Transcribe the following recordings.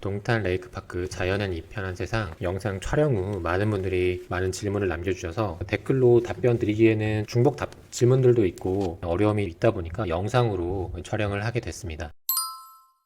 동탄 레이크파크 자연은 이편한 세상 영상 촬영 후 많은 분들이 많은 질문을 남겨주셔서 댓글로 답변 드리기에는 중복 질문들도 있고 어려움이 있다 보니까 영상으로 촬영을 하게 됐습니다.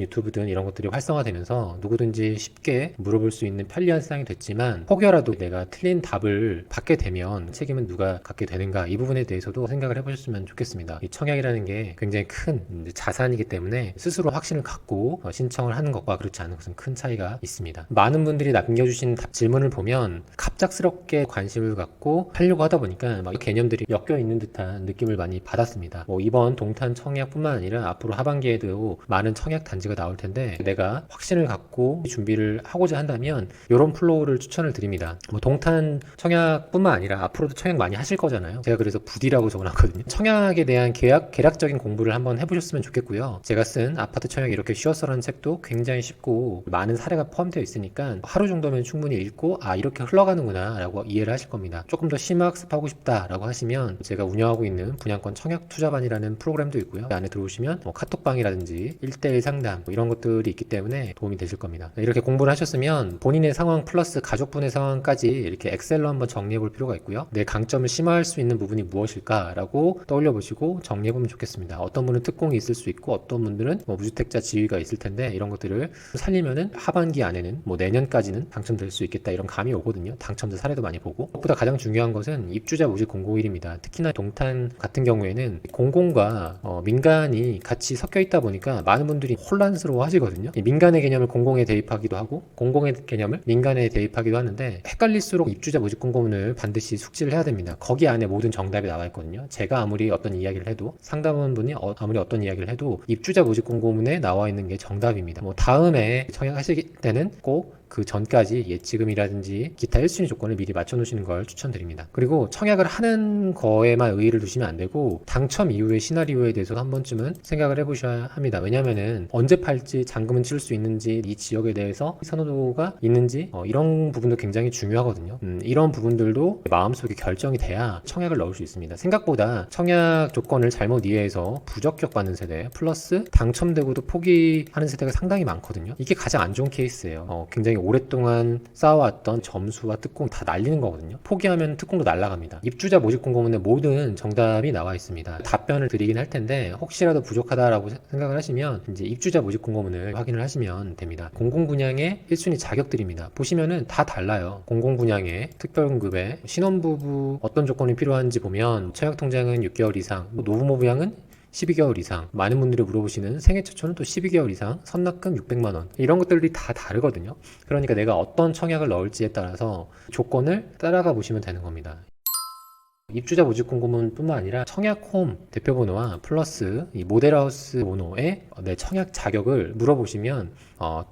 유튜브든 이런 것들이 활성화되면서 누구든지 쉽게 물어볼 수 있는 편리한 세상이 됐지만 혹여라도 내가 틀린 답을 받게 되면 책임은 누가 갖게 되는가, 이 부분에 대해서도 생각을 해보셨으면 좋겠습니다. 이 청약이라는 게 굉장히 큰 자산이기 때문에 스스로 확신을 갖고 신청을 하는 것과 그렇지 않은 것은 큰 차이가 있습니다. 많은 분들이 남겨주신 질문을 보면 갑작스럽게 관심을 갖고 하려고 하다 보니까 막 개념들이 엮여 있는 듯한 느낌을 많이 받았습니다. 이번 동탄 청약뿐만 아니라 앞으로 하반기에도 많은 청약 단지가 나올 텐데 내가 확신을 갖고 준비를 하고자 한다면 이런 플로우를 추천을 드립니다. 동탄 청약뿐만 아니라 앞으로도 청약 많이 하실 거잖아요. 제가 그래서 부디라고 적어놨거든요. 청약에 대한 계략적인 공부를 한번 해보셨으면 좋겠고요. 제가 쓴 아파트 청약 이렇게 쉬웠어라는 책도 굉장히 쉽고 많은 사례가 포함되어 있으니까 하루 정도면 충분히 읽고 이렇게 흘러가는구나 라고 이해를 하실 겁니다. 조금 더 심학습하고 싶다 라고 하시면 제가 운영하고 있는 분양권 청약 투자반이라는 프로그램도 있고요. 안에 들어오시면 카톡방이라든지 1대1 상담 이런 것들이 있기 때문에 도움이 되실 겁니다. 이렇게 공부를 하셨으면 본인의 상황 플러스 가족분의 상황까지 이렇게 엑셀로 한번 정리해 볼 필요가 있고요. 내 강점을 심화할 수 있는 부분이 무엇일까라고 떠올려 보시고 정리해 보면 좋겠습니다. 어떤 분은 특공이 있을 수 있고 어떤 분들은 무주택자 지위가 있을 텐데 이런 것들을 살리면은 하반기 안에는 내년까지는 당첨될 수 있겠다, 이런 감이 오거든요. 당첨자 사례도 많이 보고. 무엇보다 가장 중요한 것은 입주자 모집 공고일입니다. 특히나 동탄 같은 경우에는 공공과 민간이 같이 섞여 있다 보니까 많은 분들이 혼란스러워 하시거든요. 민간의 개념을 공공에 대입하기도 하고 공공의 개념을 민간에 대입하기도 하는데 헷갈릴수록 입주자 모집 공고문을 반드시 숙지를 해야 됩니다. 거기 안에 모든 정답이 나와 있거든요. 제가 아무리 어떤 이야기를 해도, 상담원분이 아무리 어떤 이야기를 해도 입주자 모집 공고문에 나와 있는 게 정답입니다. 다음에 청약하실 때는 꼭 그 전까지 예치금이라든지 기타 1순위 조건을 미리 맞춰놓으시는 걸 추천드립니다. 그리고 청약을 하는 거에만 의의를 두시면 안 되고 당첨 이후의 시나리오에 대해서 한 번쯤은 생각을 해보셔야 합니다. 왜냐면은 언제 팔지, 잔금은 치를 수 있는지, 이 지역에 대해서 선호도가 있는지 이런 부분도 굉장히 중요하거든요. 이런 부분들도 마음속에 결정이 돼야 청약을 넣을 수 있습니다. 생각보다 청약 조건을 잘못 이해해서 부적격 받는 세대 플러스 당첨되고도 포기하는 세대가 상당히 많거든요. 이게 가장 안 좋은 케이스예요. 굉장히 오랫동안 쌓아왔던 점수와 특공 다 날리는 거거든요. 포기하면 특공도 날아갑니다. 입주자 모집 공고문에 모든 정답이 나와 있습니다. 답변을 드리긴 할 텐데 혹시라도 부족하다라고 생각을 하시면 이제 입주자 모집 공고문을 확인을 하시면 됩니다. 공공분양의 1순위 자격들입니다. 보시면은 다 달라요. 공공분양의 특별공급에 신혼부부 어떤 조건이 필요한지 보면 청약통장은 6개월 이상, 노부모 부양은 12개월 이상, 많은 분들이 물어보시는 생애 최초는 또 12개월 이상, 선납금 600만원, 이런 것들이 다 다르거든요. 그러니까 내가 어떤 청약을 넣을지에 따라서 조건을 따라가 보시면 되는 겁니다. 입주자 모집 공고문 뿐만 아니라 청약홈 대표번호와 플러스 이 모델하우스 번호에 내 청약 자격을 물어보시면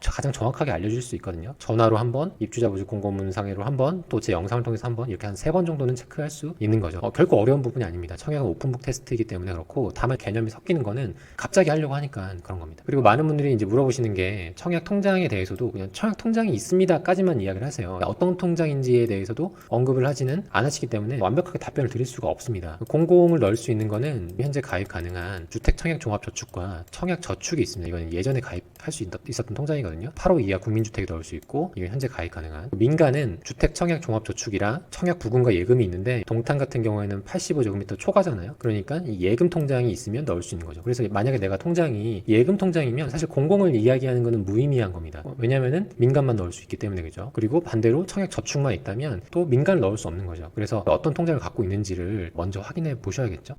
가장 정확하게 알려줄 수 있거든요. 전화로 한번, 입주자 모집 공고문 상으로 한번, 또 제 영상을 통해서 한번, 이렇게 한 3번 정도는 체크할 수 있는 거죠. 결코 어려운 부분이 아닙니다. 청약은 오픈북 테스트이기 때문에 그렇고, 다만 개념이 섞이는 거는 갑자기 하려고 하니까 그런 겁니다. 그리고 많은 분들이 이제 물어보시는 게 청약 통장에 대해서도 그냥 청약 통장이 있습니다까지만 이야기를 하세요. 어떤 통장인지에 대해서도 언급을 하지는 않으시기 때문에 완벽하게 답변을 드릴 수가 없습니다. 공공을 넣을 수 있는 거는 현재 가입 가능한 주택청약종합저축과 청약저축이 있습니다. 이건 예전에 가입할 수 있었던 통장이거든요. 8호 이하 국민주택이 넣을 수 있고, 이게 현재 가입 가능한. 민간은 주택청약종합저축이랑 청약부금과 예금이 있는데 동탄 같은 경우에는 85제곱미터 초과잖아요. 그러니까 이 예금 통장이 있으면 넣을 수 있는 거죠. 그래서 만약에 내가 통장이 예금 통장이면 사실 공공을 이야기하는 거는 무의미한 겁니다. 왜냐면은 민간만 넣을 수 있기 때문에, 그죠? 그리고 반대로 청약저축만 있다면 또 민간을 넣을 수 없는 거죠. 그래서 어떤 통장을 갖고 있는지를 먼저 확인해 보셔야겠죠.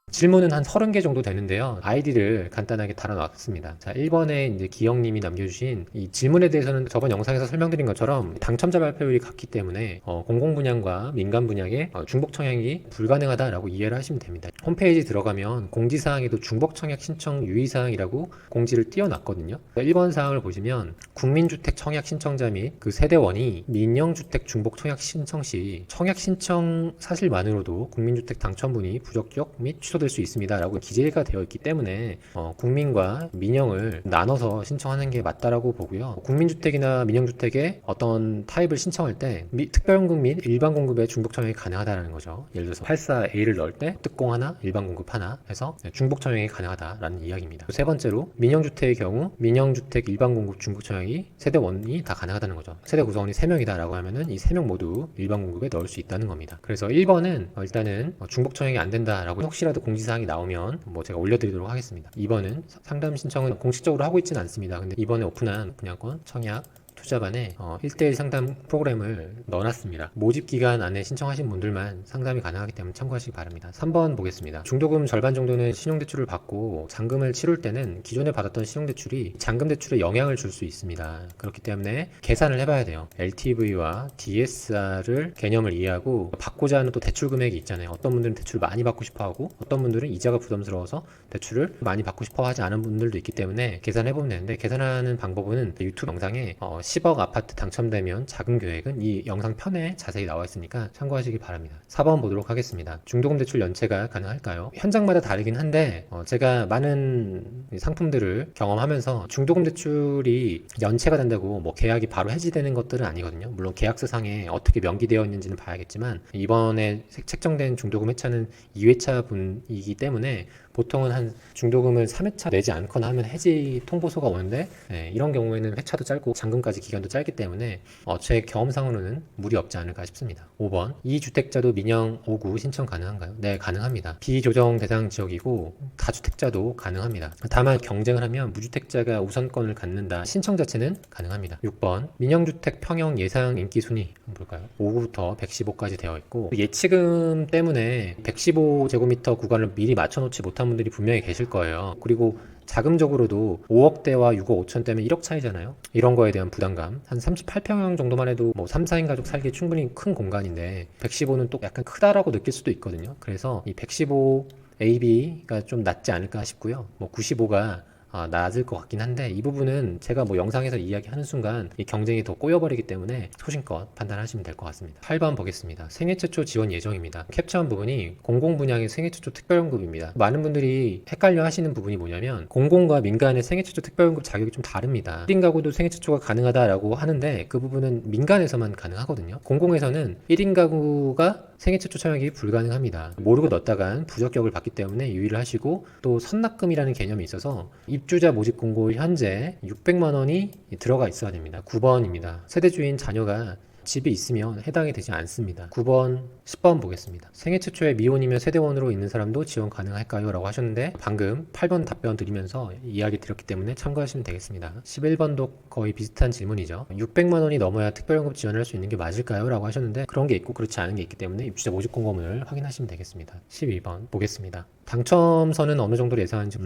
질문은 한 30개 정도 되는데요. 아이디를 간단하게 달아놨습니다. 자, 1번에 이제 기영님이 남겨주신 이 질문에 대해서는 저번 영상에서 설명드린 것처럼 당첨자 발표율이 같기 때문에 공공분양과 민간분양의 중복청약이 불가능하다라고 이해를 하시면 됩니다. 홈페이지 들어가면 공지사항에도 중복청약 신청 유의사항이라고 공지를 띄워놨거든요. 1번 사항을 보시면 국민주택 청약 신청자 및 그 세대원이 민영주택 중복청약 신청 시 청약 신청 사실만으로도 국민주택 당첨분이 부적격 및 취소 축소될 수 있습니다 라고 기재가 되어 있기 때문에 국민과 민영을 나눠서 신청하는 게 맞다라고 보고요. 국민주택이나 민영주택의 어떤 타입을 신청할 때 특별공급 및 일반 공급의 중복 청약이 가능하다는 거죠. 예를 들어서 84A를 넣을 때 특공 하나, 일반 공급 하나 해서 중복 청약이 가능하다라는 이야기입니다. 세 번째로 민영주택의 경우 민영주택 일반 공급 중복 청약이 세대 원이 다 가능하다는 거죠. 세대 구성원이 3명이다 라고 하면은 이 3명 모두 일반 공급에 넣을 수 있다는 겁니다. 그래서 1번은 일단은 중복 청약이 안 된다라고 혹시라도 공지사항이 나오면 제가 올려드리도록 하겠습니다. 2번은 상담 신청은 공식적으로 하고 있지는 않습니다. 근데 이번에 오픈한 분양권 청약 투자반에 1대1 상담 프로그램을 넣어놨습니다. 모집 기간 안에 신청하신 분들만 상담이 가능하기 때문에 참고하시기 바랍니다. 3번 보겠습니다. 중도금 절반 정도는 신용대출을 받고 잔금을 치룰 때는 기존에 받았던 신용대출이 잔금대출에 영향을 줄 수 있습니다. 그렇기 때문에 계산을 해봐야 돼요. LTV와 DSR을 개념을 이해하고 받고자 하는 또 대출 금액이 있잖아요. 어떤 분들은 대출을 많이 받고 싶어하고 어떤 분들은 이자가 부담스러워서 대출을 많이 받고 싶어하지 않은 분들도 있기 때문에 계산해보면 되는데, 계산하는 방법은 유튜브 영상에 10억 아파트 당첨되면 자금 계획은 이 영상 편에 자세히 나와 있으니까 참고하시기 바랍니다. 4번 보도록 하겠습니다. 중도금 대출 연체가 가능할까요? 현장마다 다르긴 한데 제가 많은 상품들을 경험하면서 중도금 대출이 연체가 된다고 계약이 바로 해지되는 것들은 아니거든요. 물론 계약서상에 어떻게 명기되어 있는지는 봐야겠지만 이번에 책정된 중도금 회차는 2회차 분이기 때문에 보통은 한 중도금을 3회차 내지 않거나 하면 해지 통보서가 오는데 이런 경우에는 회차도 짧고 잔금까지 기간도 짧기 때문에 제 경험상으로는 무리 없지 않을까 싶습니다. 5번, 이주택자도 민영 5구 신청 가능한가요? 네, 가능합니다. 비조정 대상 지역이고 다주택자도 가능합니다. 다만 경쟁을 하면 무주택자가 우선권을 갖는다. 신청 자체는 가능합니다. 6번, 민영주택 평형 예상 인기 순위 한번 볼까요? 5구부터 115까지 되어 있고 예치금 때문에 115제곱미터 구간을 미리 맞춰놓지 못한 분들이 분명히 계실 거예요. 그리고 자금적으로도 5억대와 6억 5천대면 1억 차이잖아요. 이런 거에 대한 부담감, 한 38평형 정도만 해도 3, 4인 가족 살기 충분히 큰 공간인데 115는 또 약간 크다라고 느낄 수도 있거든요. 그래서 이 115 AB가 좀 낫지 않을까 싶고요. 95가 낮을 것 같긴 한데 이 부분은 제가 영상에서 이야기하는 순간 이 경쟁이 더 꼬여버리기 때문에 소신껏 판단하시면 될 것 같습니다. 8번 보겠습니다. 생애 최초 지원 예정입니다. 캡처한 부분이 공공분양의 생애 최초 특별연금입니다. 많은 분들이 헷갈려 하시는 부분이 뭐냐면 공공과 민간의 생애 최초 특별연금 자격이 좀 다릅니다. 1인 가구도 생애 최초가 가능하다라고 하는데 그 부분은 민간에서만 가능하거든요. 공공에서는 1인 가구가 생애 최초 청약이 불가능합니다. 모르고 넣었다간 부적격을 받기 때문에 유의를 하시고, 또 선납금이라는 개념이 있어서 입주자 모집 공고 현재 600만 원이 들어가 있어야 됩니다. 9번입니다. 세대주인 자녀가 집이 있으면 해당이 되지 않습니다. 9번, 10번 보겠습니다. 생애 최초의 미혼이며 세대원으로 있는 사람도 지원 가능할까요? 라고 하셨는데 방금 8번 답변 드리면서 이야기 드렸기 때문에 참고하시면 되겠습니다. 11번도 거의 비슷한 질문이죠. 600만 원이 넘어야 특별연금 지원을 할 수 있는 게 맞을까요? 라고 하셨는데 그런 게 있고 그렇지 않은 게 있기 때문에 입주자 모집 공고문을 확인하시면 되겠습니다. 12번 보겠습니다. 당첨선은 어느 정도로 예상하는지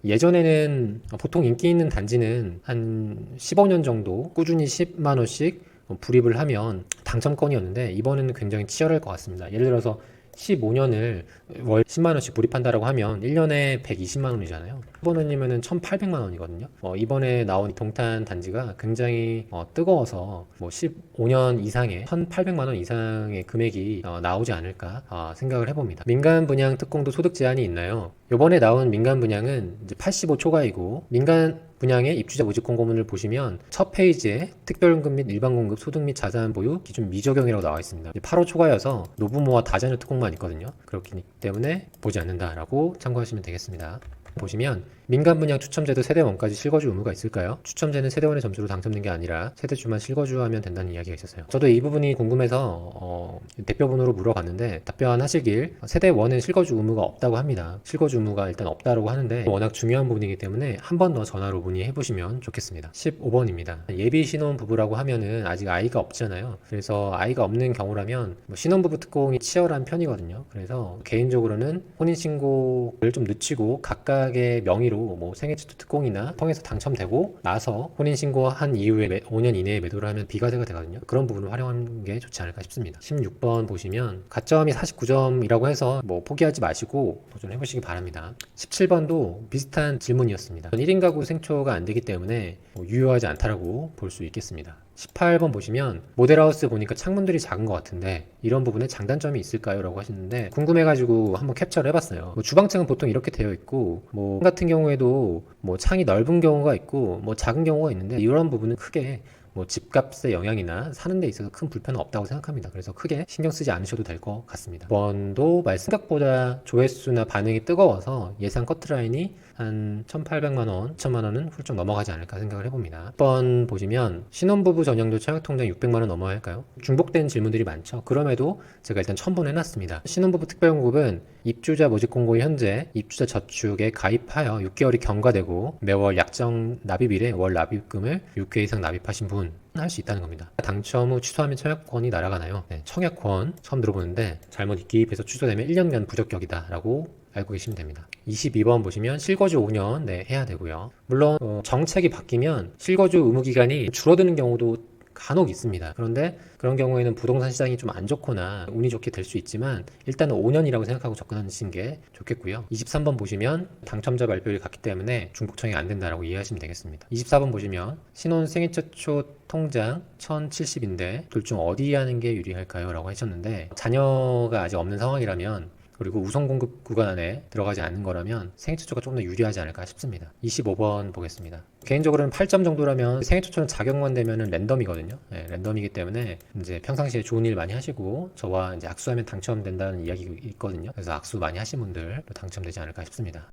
예전에는 보통 인기 있는 단지는 한 15년 정도 꾸준히 10만 원씩 불입을 하면 당첨권이었는데 이번에는 굉장히 치열할 것 같습니다. 예를 들어서 15년을 월 10만 원씩 불입한다라고 하면 1년에 120만 원이잖아요. 1번원이면은 1,800만 원이거든요. 이번에 나온 동탄 단지가 굉장히 뜨거워서 15년 이상의 1,800만 원 이상의 금액이 나오지 않을까 생각을 해봅니다. 민간 분양 특공도 소득 제한이 있나요? 이번에 나온 민간 분양은 이제 85 초과이고, 민간 분양의 입주자 모집 공고문을 보시면 첫 페이지에 특별연금 및 일반 공급 소득 및 자산 보유 기준 미적용이라고 나와 있습니다. 8호 초과여서 노부모와 다자녀 특공만 있거든요. 그렇기 때문에 보지 않는다라고 참고하시면 되겠습니다. 보시면 민간 분양 추첨제도 세대원까지 실거주 의무가 있을까요? 추첨제는 세대원의 점수로 당첨된 게 아니라 세대주만 실거주하면 된다는 이야기가 있었어요. 저도 이 부분이 궁금해서 대표번호로 물어봤는데 답변하시길 세대원은 실거주 의무가 없다고 합니다. 실거주 의무가 일단 없다고 하는데 워낙 중요한 부분이기 때문에 한 번 더 전화로 문의해 보시면 좋겠습니다. 15번입니다. 예비 신혼 부부라고 하면은 아직 아이가 없잖아요. 그래서 아이가 없는 경우라면 신혼부부 특공이 치열한 편이거든요. 그래서 개인적으로는 혼인신고를 좀 늦추고 각각의 명의로 생애 최초 특공이나 통해서 당첨되고 나서 혼인신고한 이후에 5년 이내에 매도를 하면 비과세가 되거든요. 그런 부분을 활용하는 게 좋지 않을까 싶습니다. 16번 보시면 가점이 49점이라고 해서 포기하지 마시고 도전해 보시기 바랍니다. 17번도 비슷한 질문이었습니다. 1인 가구 생초가 안 되기 때문에 유효하지 않다라고 볼 수 있겠습니다. 18번 보시면 모델하우스 보니까 창문들이 작은 것 같은데 이런 부분에 장단점이 있을까요? 라고 하시는데 궁금해가지고 한번 캡처를 해봤어요. 뭐 주방창은 보통 이렇게 되어 있고 뭐 같은 경우에도 뭐 창이 넓은 경우가 있고 뭐 작은 경우가 있는데 이런 부분은 크게 뭐 집값의 영향이나 사는 데 있어서 큰 불편은 없다고 생각합니다. 그래서 크게 신경 쓰지 않으셔도 될 것 같습니다. 이번도 생각보다 조회수나 반응이 뜨거워서 예상 커트라인이 한 1,800만 원, 2천만 원은 훌쩍 넘어가지 않을까 생각을 해봅니다. 6번 보시면 신혼부부 전용도 청약통장 600만 원 넘어야 할까요? 중복된 질문들이 많죠. 그럼에도 제가 일단 첨부해놨습니다. 신혼부부 특별공급은 입주자 모집 공고 현재 입주자 저축에 가입하여 6개월이 경과되고 매월 약정 납입일에 월 납입금을 6회 이상 납입하신 분 할 수 있다는 겁니다. 당첨 후 취소하면 청약권이 날아가나요? 네, 청약권 처음 들어보는데 잘못 기입해서 취소되면 1년간 부적격이다 라고 알고 계시면 됩니다. 22번 보시면 실거주 5년 해야 되고요. 물론 정책이 바뀌면 실거주 의무 기간이 줄어드는 경우도 간혹 있습니다. 그런데 그런 경우에는 부동산 시장이 좀 안 좋거나 운이 좋게 될 수 있지만 일단은 5년이라고 생각하고 접근하시는 게 좋겠고요. 23번 보시면 당첨자 발표를 갔기 때문에 중복 청약이 안 된다라고 이해하시면 되겠습니다. 24번 보시면 신혼 생애 최초 통장 1070인데 둘 중 어디 하는 게 유리할까요? 라고 하셨는데 자녀가 아직 없는 상황이라면 그리고 우선 공급 구간 안에 들어가지 않는 거라면 생애 최초가 조금 더 유리하지 않을까 싶습니다. 25번 보겠습니다. 개인적으로는 8점 정도라면 생애 최초는 자격만 되면 랜덤이거든요. 네, 랜덤이기 때문에 이제 평상시에 좋은 일 많이 하시고 저와 이제 악수하면 당첨된다는 이야기가 있거든요. 그래서 악수 많이 하신 분들 당첨되지 않을까 싶습니다.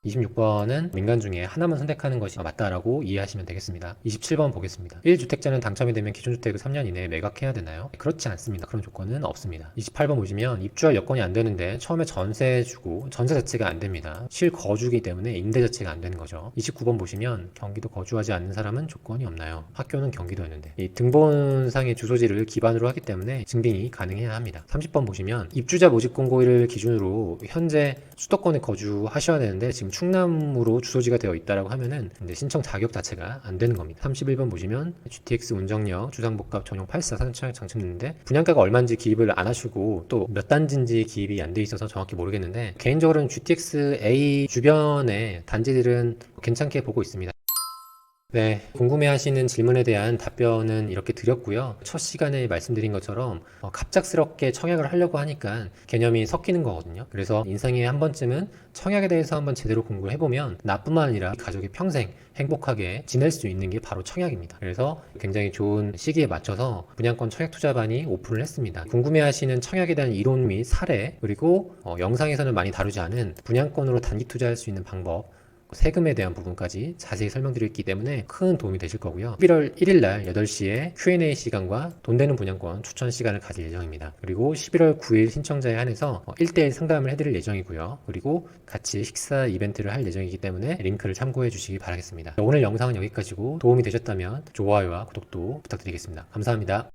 26번은 민간 중에 하나만 선택하는 것이 맞다라고 이해하시면 되겠습니다. 27번 보겠습니다. 1주택자는 당첨이 되면 기존주택을 3년 이내에 매각해야 되나요? 그렇지 않습니다. 그런 조건은 없습니다. 28번 보시면 입주할 여건이 안 되는데 처음에 전세 주고 전세 자체가 안 됩니다. 실거주기 때문에 임대 자체가 안 되는 거죠. 29번 보시면 경기도 거주하지 않는 사람은 조건이 없나요? 학교는 경기도였는데 이 등본상의 주소지를 기반으로 하기 때문에 증빙이 가능해야 합니다. 30번 보시면 입주자 모집 공고일을 기준으로 현재 수도권에 거주하셔야 되는데 지금 충남으로 주소지가 되어 있다라고 하면은 이제 신청 자격 자체가 안 되는 겁니다. 31번 보시면 GTX 운정역 주상복합 전용 84 사전청약 당첨됐는데 분양가가 얼마인지 기입을 안 하시고 또 몇 단지인지 기입이 안 돼 있어서 정확히 모르겠는데 개인적으로는 GTX A 주변의 단지들은 괜찮게 보고 있습니다. 네, 궁금해하시는 질문에 대한 답변은 이렇게 드렸고요. 첫 시간에 말씀드린 것처럼 갑작스럽게 청약을 하려고 하니까 개념이 섞이는 거거든요. 그래서 인생에 한 번쯤은 청약에 대해서 한번 제대로 공부를 해보면 나뿐만 아니라 가족이 평생 행복하게 지낼 수 있는 게 바로 청약입니다. 그래서 굉장히 좋은 시기에 맞춰서 분양권 청약 투자반이 오픈을 했습니다. 궁금해하시는 청약에 대한 이론 및 사례 그리고 영상에서는 많이 다루지 않은 분양권으로 단기 투자할 수 있는 방법 세금에 대한 부분까지 자세히 설명드렸기 때문에 큰 도움이 되실 거고요. 11월 1일 날 8시에 Q&A 시간과 돈 되는 분양권 추천 시간을 가질 예정입니다. 그리고 11월 9일 신청자에 한해서 1대1 상담을 해드릴 예정이고요. 그리고 같이 식사 이벤트를 할 예정이기 때문에 링크를 참고해 주시기 바라겠습니다. 오늘 영상은 여기까지고 도움이 되셨다면 좋아요와 구독도 부탁드리겠습니다. 감사합니다.